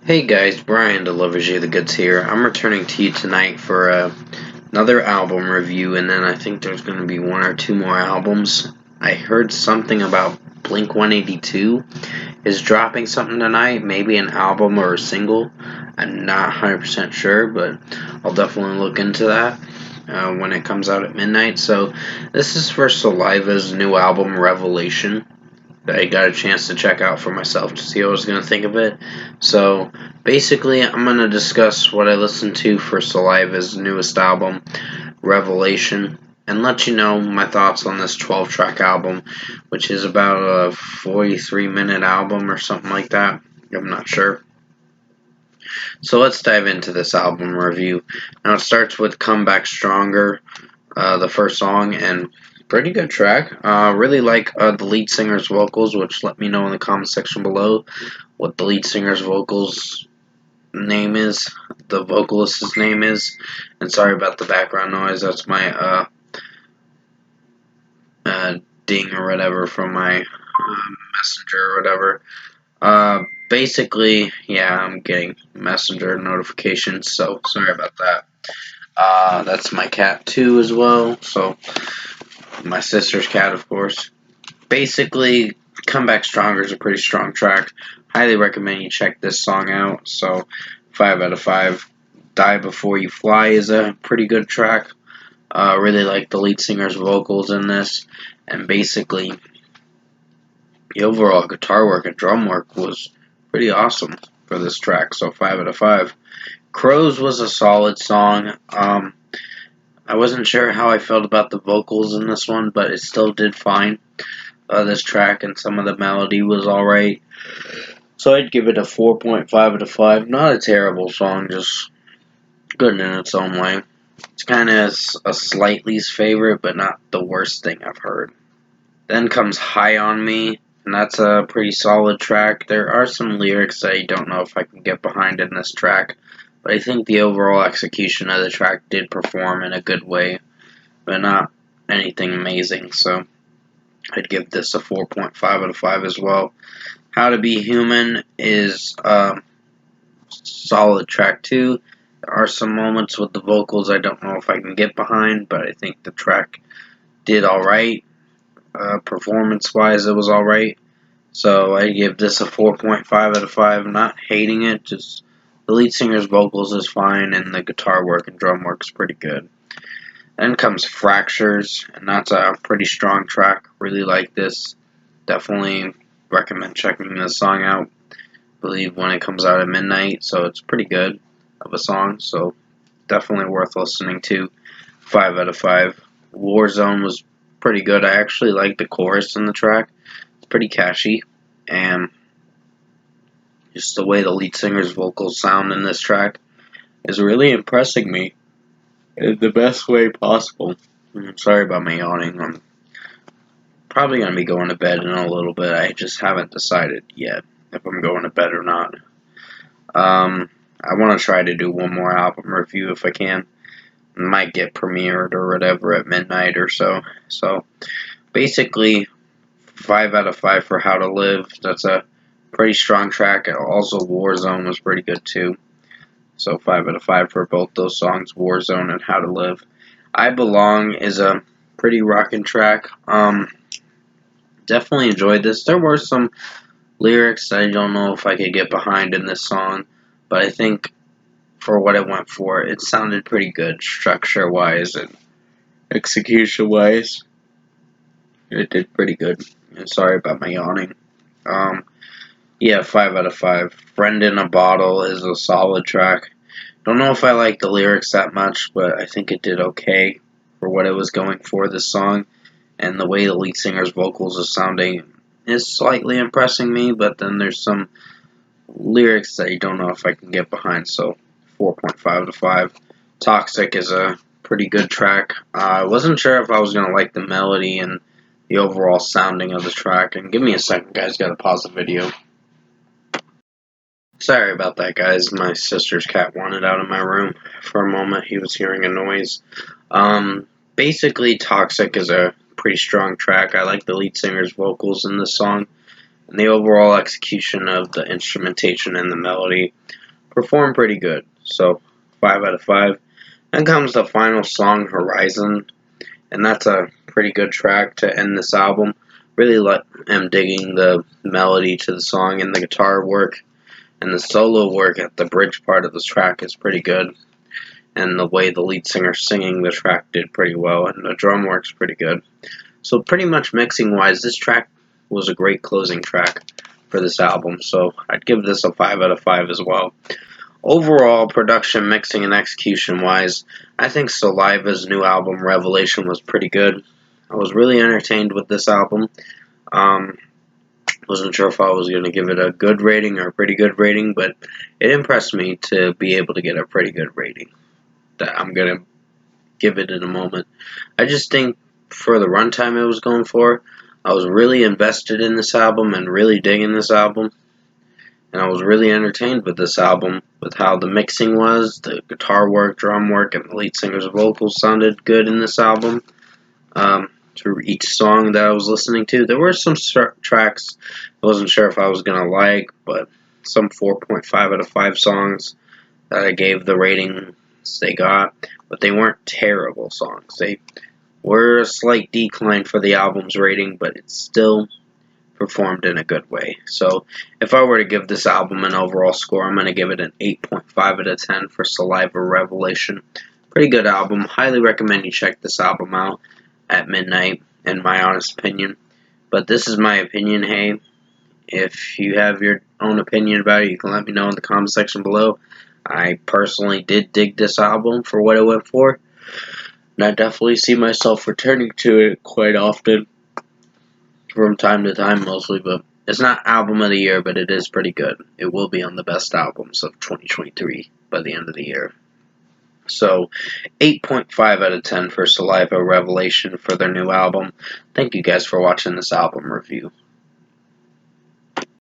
Hey guys, Brian delivers you the goods here. I'm returning to you tonight for another album review, and then I think there's going to be one or two more albums. I heard something about Blink 182 is dropping something tonight, maybe an album or a single. I'm not 100% sure, but I'll definitely look into that when it comes out at midnight. So, this is for Saliva's new album, Revelation. I got a chance to check out for myself to see what I was going to think of it. So, basically, I'm going to discuss what I listened to for Saliva's newest album, Revelation, and let you know my thoughts on this 12-track album, which is about a 43-minute album or something like that. I'm not sure. So, let's dive into this album review. Now, it starts with Come Back Stronger, the first song, and pretty good track. Really like the lead singer's vocals, which let me know in the comment section below what the lead singer's vocals name is, the vocalist's name is. And sorry about the background noise. That's my ding or whatever from my messenger or whatever. Basically, yeah, I'm getting messenger notifications, so sorry about that. That's my cat too as well. So my sister's cat, of course. Basically, Come Back Stronger is a pretty strong track. Highly recommend you check this song out. So, 5 out of 5. Die Before You Fly is a pretty good track. Really like the lead singer's vocals in this. And basically, the overall guitar work and drum work was pretty awesome for this track. So, 5 out of 5. Crows was a solid song. I wasn't sure how I felt about the vocals in this one, but it still did fine. This track and some of the melody was alright. So I'd give it a 4.5 out of 5. Not a terrible song, just good in its own way. It's kind of a slight least favorite, but not the worst thing I've heard. Then comes High on Me, and that's a pretty solid track. There are some lyrics I don't know if I can get behind in this track, but I think the overall execution of the track did perform in a good way, but not anything amazing, so I'd give this a 4.5 out of 5 as well. How to Be Human is solid track too. There are some moments with the vocals I don't know if I can get behind, but I think the track did alright. Performance-wise, it was alright. So I give this a 4.5 out of 5. I'm not hating it, just the lead singer's vocals is fine, and the guitar work and drum work is pretty good. Then comes Fractures, and that's a pretty strong track. Really like this. Definitely recommend checking this song out. I believe when it comes out at midnight, so it's pretty good of a song. So definitely worth listening to. 5 out of 5. Warzone was pretty good. I actually like the chorus in the track. It's pretty catchy, and just the way the lead singer's vocals sound in this track is really impressing me in the best way possible. I'm sorry about my yawning. I'm probably going to be going to bed in a little bit. I just haven't decided yet if I'm going to bed or not. I want to try to do one more album review if I can. It might get premiered or whatever at midnight or so. So, basically, 5 out of 5 for How to Live. That's a pretty strong track. Also, Warzone was pretty good too. So 5 out of 5 for both those songs, Warzone and How to Live. I Belong is a pretty rockin' track. Definitely enjoyed this. There were some lyrics I don't know if I could get behind in this song, but I think for what it went for, it sounded pretty good structure-wise and execution-wise. It did pretty good. And sorry about my yawning. Yeah, 5 out of 5. Friend in a Bottle is a solid track. Don't know if I like the lyrics that much, but I think it did okay for what it was going for this song. And the way the lead singer's vocals is sounding is slightly impressing me, but then there's some lyrics that you don't know if I can get behind, so 4.5 out of 5. Toxic is a pretty good track. I wasn't sure if I was going to like the melody and the overall sounding of the track. And give me a second, guys, gotta pause the video. Sorry about that, guys. My sister's cat wanted out of my room for a moment. He was hearing a noise. Basically, Toxic is a pretty strong track. I like the lead singer's vocals in this song. and the overall execution of the instrumentation and the melody performed pretty good. So 5 out of 5. Then comes the final song, Horizon, and that's a pretty good track to end this album. Really am digging the melody to the song, and the guitar work and the solo work at the bridge part of this track is pretty good. And the way the lead singer singing the track did pretty well, and the drum work's pretty good. So pretty much mixing wise, this track was a great closing track for this album. So I'd give this a 5 out of 5 as well. Overall, production, mixing, and execution wise, I think Saliva's new album, Revelation, was pretty good. I was really entertained with this album. Wasn't sure if I was going to give it a good rating or a pretty good rating, but it impressed me to be able to get a pretty good rating that I'm going to give it in a moment. I just think for the runtime it was going for, I was really invested in this album and really digging this album. And I was really entertained with this album, with how the mixing was, the guitar work, drum work, and the lead singer's vocals sounded good in this album. To each song that I was listening to, there were some tracks I wasn't sure if I was going to like, but some 4.5 out of 5 songs that I gave the ratings they got, but they weren't terrible songs. They were a slight decline for the album's rating, but it still performed in a good way. So if I were to give this album an overall score, I'm going to give it an 8.5 out of 10 for Saliva Revelation. Pretty good album. Highly recommend you check this album out at midnight, in my honest opinion. But this is my opinion. Hey, if you have your own opinion about it, you can let me know in the comment section below. I personally did dig this album for what it went for, and I definitely see myself returning to it quite often, from time to time mostly, but it's not album of the year, but it is pretty good. It will be on the best albums of 2023 by the end of the year. So, 8.5 out of 10 for Saliva Revelation for their new album. Thank you guys for watching this album review.